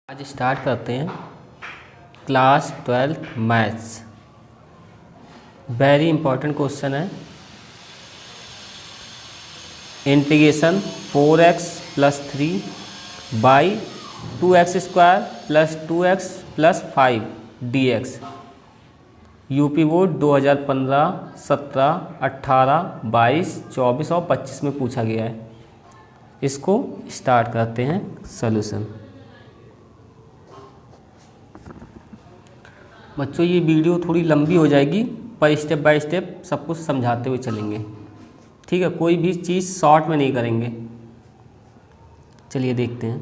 आज स्टार्ट करते हैं class 12 maths. Very important question है। Integration 4x + 3 by 2x² + 2x + 5 dx। UP board 2015, 17, 18, 22, 24 और 25 में पूछा गया है। इसको स्टार्ट करते हैं सॉल्यूशन। बच्चों ये वीडियो थोड़ी लंबी हो जाएगी, पर स्टेप बाय स्टेप सब कुछ समझाते हुए चलेंगे, ठीक है। कोई भी चीज़ शॉर्ट में नहीं करेंगे। चलिए देखते हैं,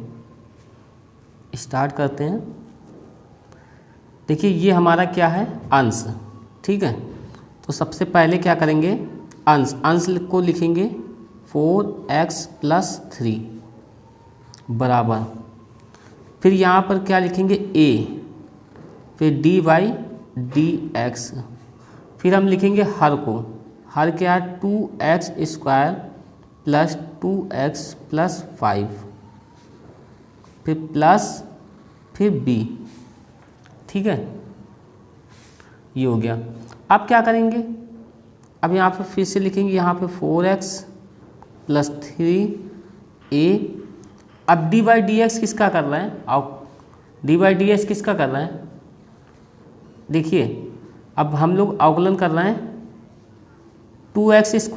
स्टार्ट करते हैं। देखिए ये हमारा क्या है, अंश, ठीक है। तो सबसे पहले क्या करेंगे, अंश को लिखेंगे 4x + 3 बराबर, फिर यहाँ पर क्या लिखेंगे a, फिर dy/dx, फिर हम लिखेंगे हर को, हर क्या है 2x² + 2x + 5, फिर प्लस, फिर b, ठीक है। ये हो गया। अब क्या करेंगे, अब यहाँ पे फिर से लिखेंगे, यहाँ पे 4x + 3a। अब dy/dx किसका कर रहे हैं, अब dy/dx किसका कर रहे हैं, देखिए अब हम लोग अवकलन कर रहे हैं 2x²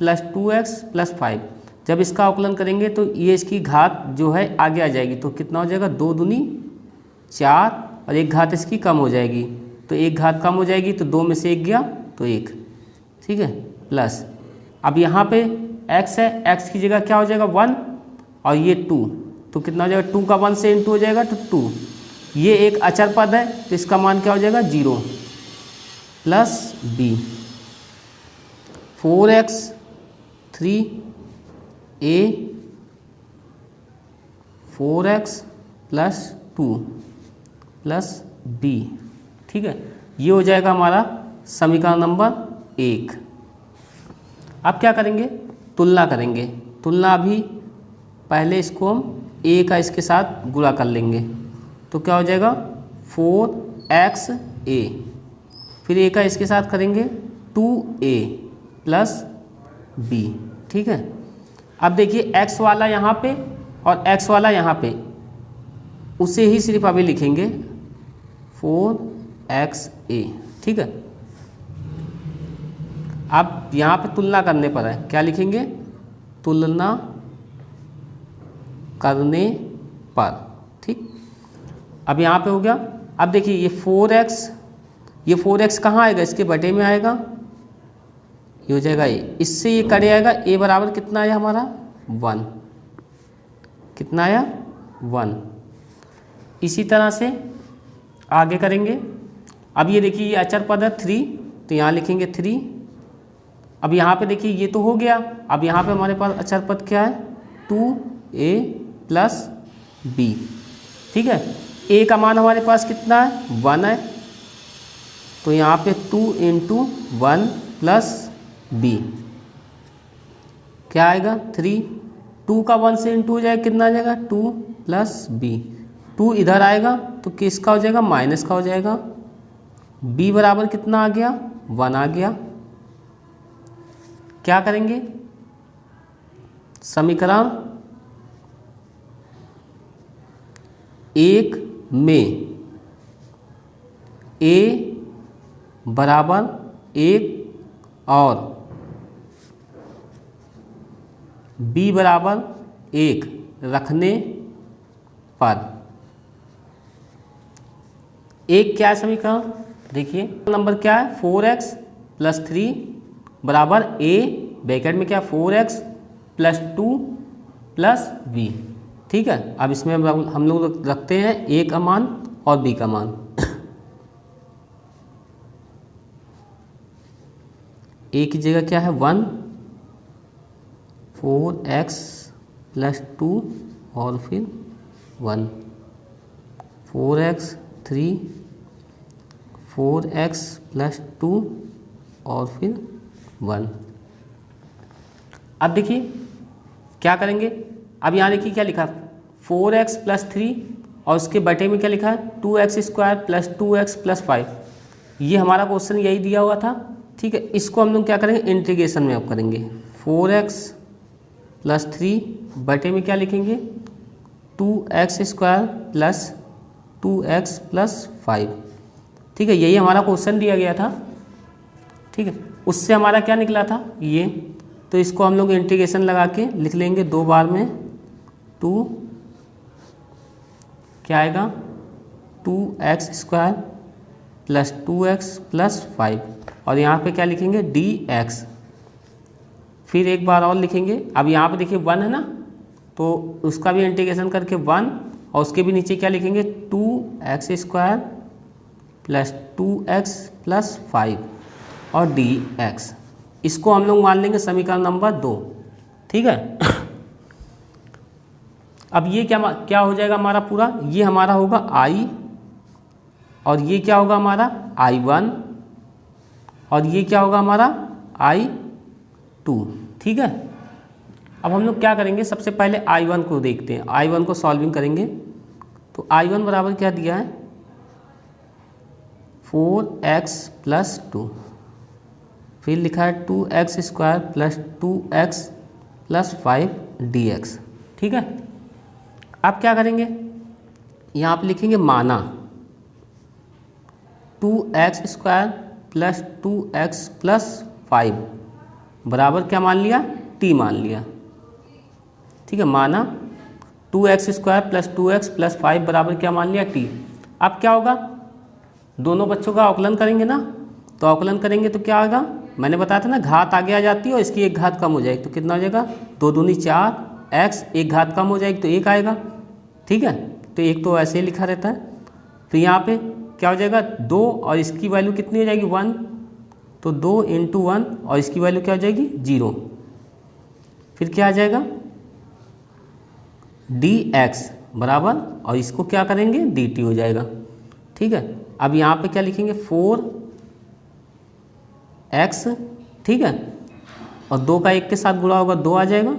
+ 2x + 5। जब इसका अवकलन करेंगे तो ये इसकी घात जो है आगे आ जाएगी, तो कितना हो जाएगा, 2 दूनी 4 और एक घात इसकी कम हो जाएगी, तो एक घात कम हो जाएगी तो 2 में से 1 गया तो 1, ठीक है, प्लस। अब यहाँ पे x है, x की जगह क्या हो जाएगा 1 और ये 2, तो कितना हो जाएगा, 2 का 1 से इंटू हो जाएगा तो 2। ये एक अचर पद है तो इसका मान क्या हो जाएगा 0 plus b। 4x 3a 4x + 2 + b, ठीक है। ये हो जाएगा हमारा समीकरण नंबर 1। अब क्या करेंगे, तुलना करेंगे। तुलना अभी पहले इसको हम a का इसके साथ गुणा कर लेंगे, तो क्या हो जाएगा 4xa, फिर a का इसके साथ करेंगे 2a + b, ठीक है। अब देखिए x वाला यहाँ पे और x वाला यहाँ पे, उसे ही सिर्फ अभी लिखेंगे 4xa, ठीक है। अब यहाँ पे तुलना करने पर है, क्या लिखेंगे, तुलना करने पर, ठीक। अब यहाँ पे हो गया। अब देखिए ये 4x कहाँ आएगा, इसके बटे में आएगा, ये हो जाएगा a, इससे ये कटे आएगा, a बराबर कितना आया हमारा 1, कितना आया 1। इसी तरह से आगे करेंगे। अब ये देखिए ये अचर पद है 3, तो यहाँ लिखेंगे 3। अब यहाँ पे देखिए ये तो हो गया। अब यहाँ पे हमारे पास अचर पद क्या है 2a + b, ठीक है। a का मान हमारे पास कितना है 1 है, तो यहाँ पे 2 × 1 + b क्या आएगा 3। 2 का 1 से इंटू हो जाएगा, कितना आ जाएगा 2 + b। 2 इधर आएगा तो किसका हो जाएगा, माइनस का हो जाएगा। b बराबर कितना आ गया 1 आ गया। क्या करेंगे, समीकरण 1 में a बराबर 1 और b बराबर 1 रखने पर एक क्या समीकरण, देखिए नंबर क्या है 4x + 3 बराबर a, ब्रैकेट में क्या 4x + 2 + b, ठीक है। अब इसमें हम लोग रखते हैं a का मान और b का मान। a की जगह क्या है 1, 4x + 2 और फिर 1, 4x 3, 4x + 2 और फिर 1। अब देखिए क्या करेंगे, अब यहाँ देखिए क्या लिखा 4x + 3 और उसके बटे में क्या लिखा है 2x² प्लस 2x प्लस 5। ये हमारा क्वेश्चन यही दिया हुआ था, ठीक है। इसको हम लोग क्या करेंगे, इंटीग्रेशन में अब करेंगे। 4x प्लस 3 बटे में क्या लिखेंगे 2x² प्लस 2x प्लस 5, ठीक है। यही हमारा क्वेश्चन दिया गया था, ठीक है। उससे हमारा क्या निकला था ये, तो इसको हम लोग इंटीग्रेशन लगा के लिख लेंगे 2 बार में। 2 क्या आएगा 2x² प्लस 2x प्लस 5 और यहाँ पे क्या लिखेंगे dx। फिर एक बार और लिखेंगे। अब यहाँ पे देखिए 1 है ना, तो उसका भी इंटीग्रेशन करके 1 और उसके भी नीचे क्या लिखेंगे 2x² प्लस 2x प्लस 5 और dx। इसको हम लोग मान लेंगे समीकरण नंबर 2, ठीक है। अब ये क्या हो जाएगा हमारा पूरा, ये हमारा होगा I और ये क्या होगा हमारा I1 और ये क्या होगा हमारा I2, ठीक है। अब हम लोग क्या करेंगे, सबसे पहले I1 को देखते हैं, I1 को सॉल्विंग करेंगे। तो I1 बराबर क्या दिया है 4x प्लस 2, फिर लिखा है 2x² plus 2x plus 5 dx, ठीक है। अब क्या करेंगे, यहाँ पे लिखेंगे माना 2x² प्लस 2x प्लस 5 बराबर क्या मान लिया t मान लिया, ठीक है। माना 2x² प्लस 2x प्लस 5 बराबर क्या मान लिया t। अब क्या होगा, दोनों बच्चों का अवकलन करेंगे ना, तो अवकलन करेंगे तो क्या होगा, मैंने बताया था ना घात आगे आ जाती है और इसकी एक घात कम हो जाएगी, तो कितना हो जाएगा 2 दूनी 4 x, एक घात कम हो जाएगी तो 1 आएगा, ठीक है। तो एक तो ऐसे ही लिखा रहता है। तो यहाँ पे क्या हो जाएगा 2 और इसकी वैल्यू कितनी हो जाएगी 1, तो 2 × 1 और इसकी वैल्यू क्या हो जाएगी 0। फिर क्या आ जाएगा dx बराबर, और इसको क्या करेंगे dt हो जाएगा, ठीक है। अब यहाँ पे क्या लिखेंगे 4x, ठीक है, और 2 का 1 के साथ गुणा होगा 2 आ जाएगा,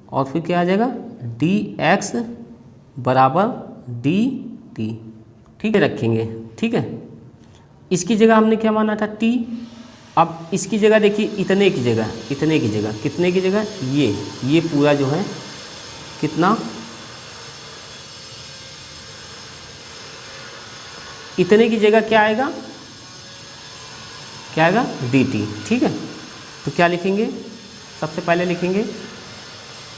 और फिर क्या आ जाएगा dx बराबर dt, ठीक है, रखेंगे, ठीक है। इसकी जगह हमने क्या माना था t। अब इसकी जगह देखिए इतने की जगह कितने की जगह ये पूरा जो है कितना, इतने की जगह क्या आएगा dt, ठीक है। तो क्या लिखेंगे, सबसे पहले लिखेंगे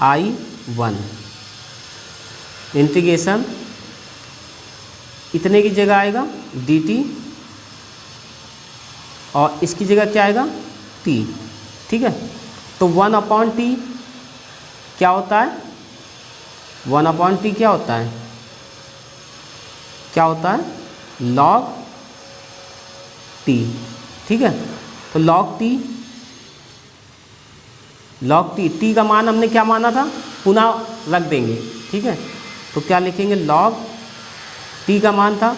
I1 इंटीग्रेशन, इतने की जगह आएगा dt और इसकी जगह क्या आएगा t, ठीक है। तो 1/t क्या होता है, 1/t क्या होता है log t, ठीक है। तो log t का मान हमने क्या माना था, पुनः रख देंगे, ठीक है। तो क्या लिखेंगे log t का मान था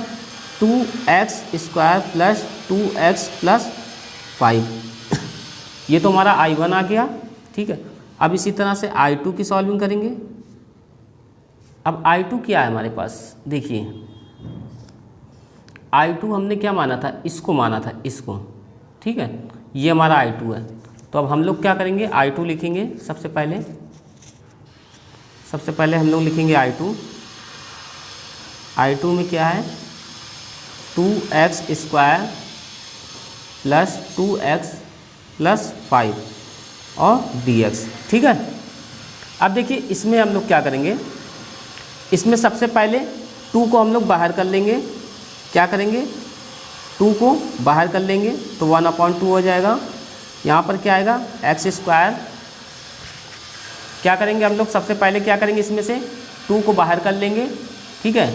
2x² प्लस 2x प्लस 5, ये तो हमारा I1 आ गया, ठीक है। अब इसी तरह से I2 की सॉल्विंग करेंगे। अब I2 क्या है हमारे पास, देखिए I2 हमने क्या माना था, इसको माना था, इसको, ठीक है। ये हमारा I2 है। तो अब हम लोग क्या करेंगे I2 लिखेंगे। सबसे पहले हम लोग लिखेंगे I2 में क्या है 2x² प्लस 2x प्लस 5 और dx, ठीक है। अब देखिए इसमें हम लोग क्या करेंगे, इसमें सबसे पहले 2 को हम लोग बाहर कर लेंगे। क्या करेंगे 2 को बाहर कर लेंगे तो 1/2 हो जाएगा। यहाँ पर क्या आएगा x², क्या करेंगे हम लोग, सबसे पहले क्या करेंगे, इसमें से 2 को बाहर कर लेंगे, ठीक है।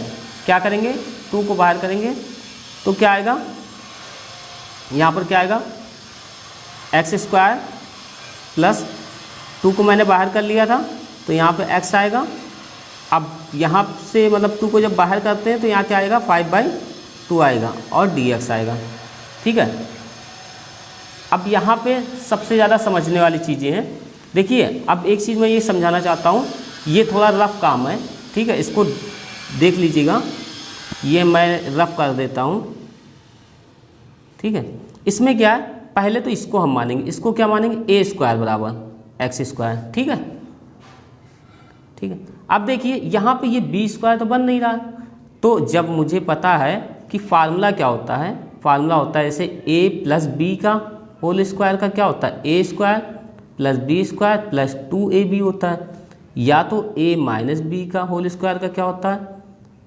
क्या करेंगे 2 को बाहर करेंगे तो क्या आएगा, यहाँ पर क्या आएगा x² प्लस 2 को मैंने बाहर कर लिया था तो यहाँ पे x आएगा। अब यहाँ से मतलब 2 को जब बाहर करते हैं तो यहाँ क्या आएगा 5/2 आएगा और dx आएगा, ठीक है। अब यहाँ पे सबसे ज़्यादा समझने वाली चीज़ें हैं। देखिए अब एक चीज़ मैं ये समझाना चाहता हूँ, ये थोड़ा रफ काम है, ठीक है। इसको देख लीजिएगा, ये मैं रफ कर देता हूँ, ठीक है। इसमें क्या है, पहले तो इसको हम मानेंगे, इसको क्या मानेंगे, ए स्क्वायर बराबर एक्स स्क्वायर, ठीक है, ठीक है। अब देखिए यहाँ पे ये बी स्क्वायर तो बन नहीं रहा, तो जब मुझे पता है कि फार्मूला क्या होता है, फार्मूला होता है जैसे ए प्लस बी का होल स्क्वायर का क्या होता है, A square plus B square plus 2ab होता है, या तो ए माइनस बी का होल स्क्वायर का क्या होता है,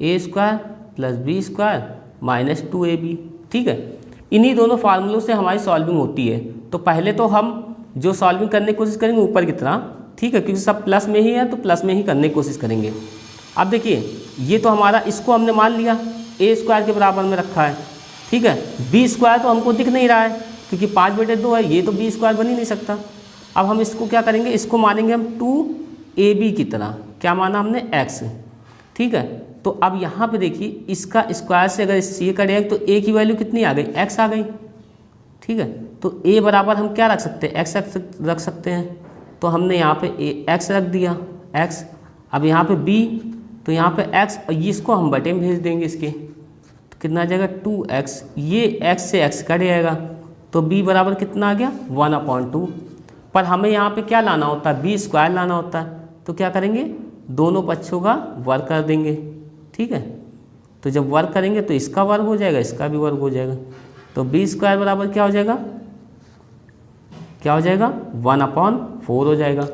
A square plus B square minus 2ab, ठीक है। इन्हीं दोनों फार्मूलों से हमारी सॉल्विंग होती है। तो पहले तो हम जो सॉल्विंग करने की कोशिश करेंगे ऊपर की तरह, ठीक है, क्योंकि सब प्लस में ही है तो प्लस में ही करने की कोशिश करेंगे। अब देखिए ये तो हमारा, इसको हमने मान लिया ए स्क्वायर के बराबर में रखा है, ठीक है। बी स्क्वायर तो हमको दिख नहीं रहा है क्योंकि 5/2 है, ये तो बी स्क्वायर बन ही नहीं सकता। अब हम इसको क्या करेंगे, इसको मानेंगे हम 2ab की तरह, क्या माना हमने, x, ठीक है। तो अब यहाँ पे देखिए इसका स्क्वायर से अगर ये करेंगे तो a की वैल्यू कितनी आ गई, x आ गई, ठीक है। तो a बराबर हम क्या रख सकते हैं, x रख सकते हैं, तो हमने यहाँ पे x रख दिया, x। अब यहाँ पे b, तो यहाँ पे x, और ये इसको हम बटे में भेज देंगे इसके, तो कितना आ जाएगा 2x, ये x से x कट जाएगा, तो b बराबर कितना आ गया 1/2। पर हमें यहाँ पे क्या लाना होता है, बी स्क्वायर लाना होता है, तो क्या करेंगे, दोनों पक्षों का वर्ग कर देंगे, ठीक है। तो जब वर्ग करेंगे तो इसका वर्ग हो जाएगा, इसका भी वर्ग हो जाएगा, तो बी स्क्वायर बराबर क्या हो जाएगा, क्या हो जाएगा 1/4 हो जाएगा,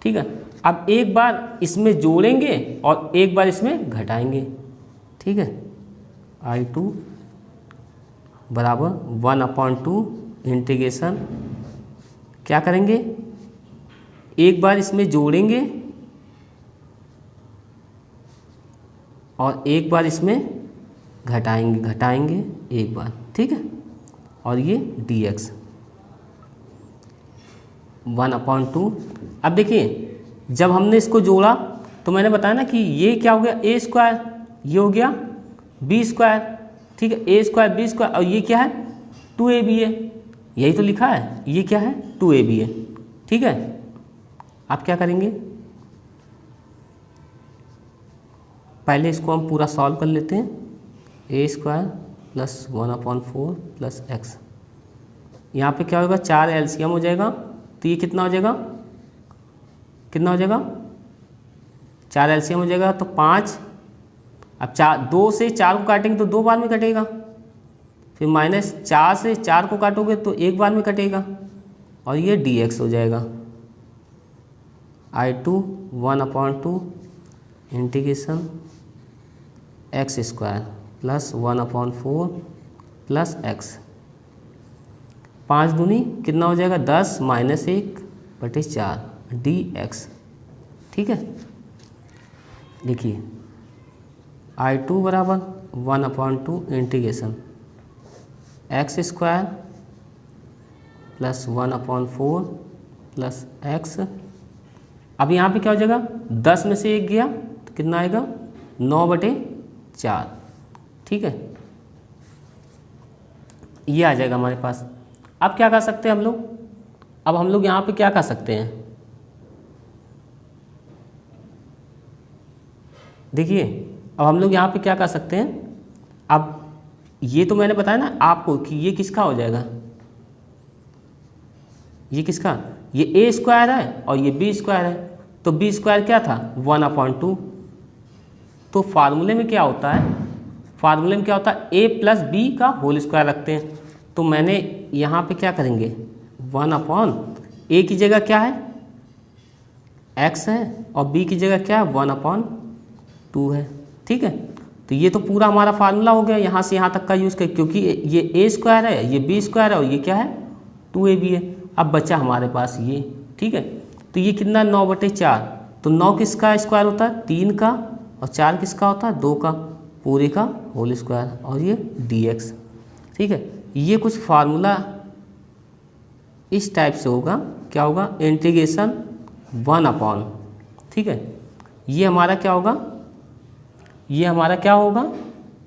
ठीक है। अब एक बार इसमें जोड़ेंगे और एक बार इसमें घटाएंगे, ठीक है। I2 बराबर 1/2 इंटीग्रेशन, क्या करेंगे, एक बार इसमें जोड़ेंगे और एक बार इसमें घटाएंगे एक बार, ठीक है। और ये dx 1/2। अब देखिए जब हमने इसको जोड़ा तो मैंने बताया ना कि ये क्या हो गया, ए स्क्वायर, ये हो गया बी स्क्वायर, ठीक है, ए स्क्वायर बी स्क्वायर, और ये क्या है 2ab है, यही तो लिखा है, ये क्या है 2ab है, ठीक है। आप क्या करेंगे, पहले इसको हम पूरा सॉल्व कर लेते हैं, ए स्क्वायर प्लस 1/4 प्लस एक्स, यहाँ पे क्या होगा 4 एलसीएम हो जाएगा, तो ये कितना हो जाएगा, कितना हो जाएगा 4 एलसीएम हो जाएगा, तो 5। अब 2 से 4 को काटेंगे तो 2 बार में कटेगा, फिर -4 से 4 को काटोगे तो 1 बार में कटेगा, और ये dx हो जाएगा I2 1/2 integration x square plus 1/4 plus x, 5 दूनी कितना हो जाएगा 10 -1/4 dx, ठीक है। देखिए I2 बराबर 1/2 integration x square plus 1/4 plus x. अब यहाँ पे क्या हो जाएगा, 10 में से 1 गया तो कितना आएगा 9/4, ठीक है, ये आ जाएगा हमारे पास। अब क्या कर सकते हैं हम लोग, अब हम लोग यहाँ पे क्या कर सकते हैं, देखिए अब हम लोग यहाँ पे क्या कर सकते हैं, अब ये तो मैंने बताया ना आपको कि ये किसका हो जाएगा, ये किसका, ये ए स्क्वायर है और ये बी स्क्वायर है, तो बी स्क्वायर क्या था 1/2। तो फार्मूले में क्या होता है, फार्मूले में क्या होता है ए प्लस बी का होल स्क्वायर रखते हैं, तो मैंने यहाँ पे क्या करेंगे 1/, ए की जगह क्या है x है और b की जगह क्या है 1/2 है, ठीक है। तो ये तो पूरा हमारा फार्मूला हो गया, यहाँ से यहाँ तक का यूज़ कर, क्योंकि ये ए स्क्वायर है, ये बी स्क्वायर है और ये क्या है 2ab है। अब बचा हमारे पास ये, ठीक है। तो ये कितना 9/4, तो 9 किसका स्क्वायर होता है 3 का, और 4 किसका होता है 2 का, पूरे का होल स्क्वायर, और ये dx, ठीक है। ये कुछ फार्मूला इस टाइप से होगा, क्या होगा इंटीग्रेशन 1/, ठीक है। ये हमारा क्या होगा, ये हमारा क्या होगा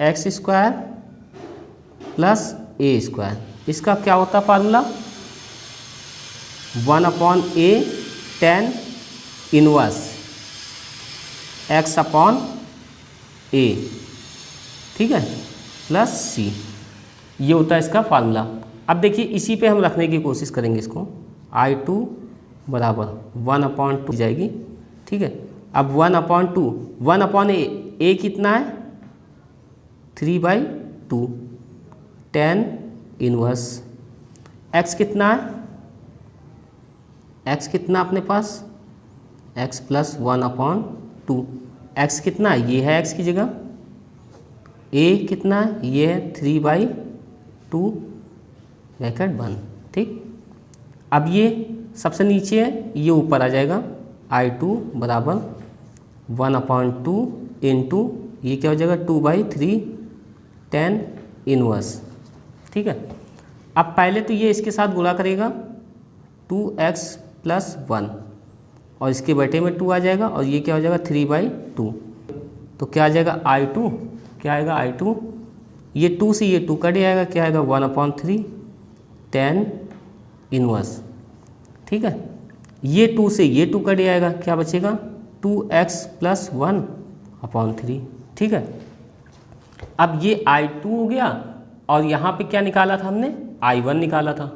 एक्स स्क्वायर प्लस ए स्क्वायर, इसका क्या होता है formula 1/a tan inverse x/a ए, ठीक है, प्लस सी, ये होता है इसका फार्मूला। अब देखिए इसी पे हम रखने की कोशिश करेंगे इसको, I2 बराबर 1/2 जाएगी, ठीक है। अब 1/2, 1/a कितना है 3/2, tan इनवर्स, x कितना है, x कितना अपने पास x प्लस 1/2, x कितना है, ये है x की जगह, a कितना है, ये है 3/2 ब्रैकेट बंद, ठीक। अब ये सबसे नीचे है, ये ऊपर आ जाएगा, I2 बराबर 1/2 इंटू ये क्या हो जाएगा 2/3 tan इनवर्स, ठीक है। अब पहले तो ये इसके साथ गुणा करेगा 2x प्लस 1 और इसके बटे में 2 आ जाएगा और ये क्या हो जाएगा 3/2, तो क्या आ जाएगा I2, क्या आएगा I2, ये 2 से ये 2 कट जाएगा, क्या आएगा 1/3 tan इनवर्स, ठीक है। ये 2 से ये 2 कट जाएगा, क्या बचेगा 2x प्लस 1/3, ठीक है। अब ये I2 हो गया और यहाँ पे क्या निकाला था हमने, I1 निकाला था,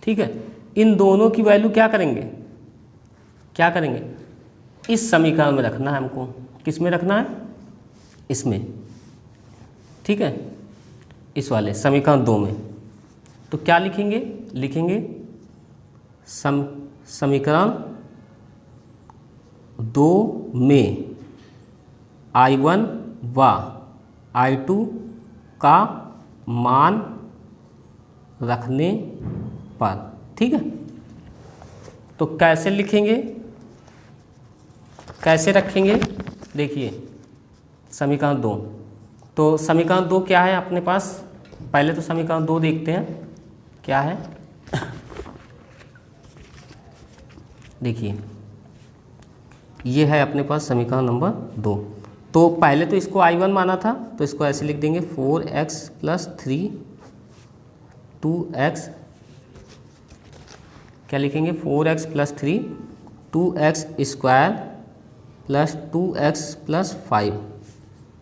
ठीक है। इन दोनों की वैल्यू क्या करेंगे, क्या करेंगे, इस समीकरण में रखना है हमको। किस में रखना है, इसमें, ठीक है, इस वाले समीकरण 2 में। तो क्या लिखेंगे, लिखेंगे समीकरण 2 में I1 व I2 का मान रखने पर, ठीक है। तो कैसे लिखेंगे, कैसे रखेंगे, देखिए समीकरण 2, तो समीकरण 2 क्या है अपने पास, पहले तो समीकरण 2 देखते हैं क्या है। देखिए ये है अपने पास समीकरण नंबर 2। तो पहले तो इसको I1 माना था, तो इसको ऐसे लिख देंगे 4x प्लस 3 2x, क्या लिखेंगे 4x plus 3 2x square plus 2x plus 5,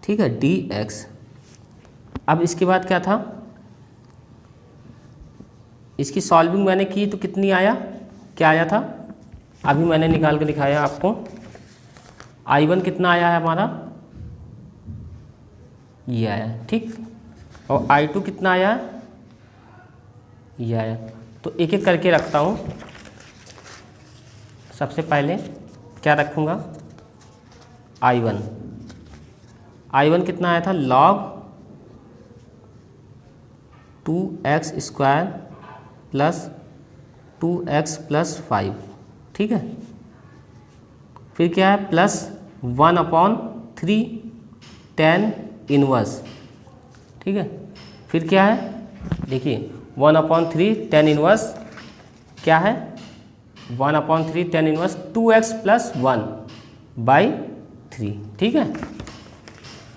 ठीक है, dx। अब इसके बाद क्या था, इसकी सॉल्विंग मैंने की तो कितनी आया, क्या आया था, अभी मैंने निकाल के दिखाया आपको। I1 कितना आया है हमारा, ये आया, ठीक, और I2 कितना आया, ये आया। तो एक एक करके रखता हूँ। सबसे पहले क्या रखूँगा, I1 कितना आया था, log 2x square plus 2x plus 5, ठीक है। फिर क्या है, प्लस 1/3 tan इनवर्स, ठीक है। फिर क्या है, देखिए 1/3 tan इनवर्स क्या है, 1/3 tan इनवर्स 2x प्लस 1/3, ठीक है।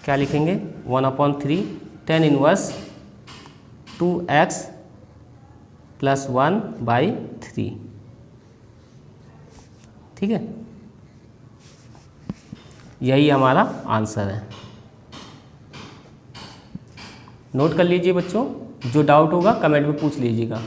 क्या लिखेंगे 1/3 tan इनवर्स 2x प्लस 1/3, ठीक है। यही हमारा आंसर है। नोट कर लीजिए बच्चों, जो डाउट होगा कमेंट में पूछ लीजिएगा।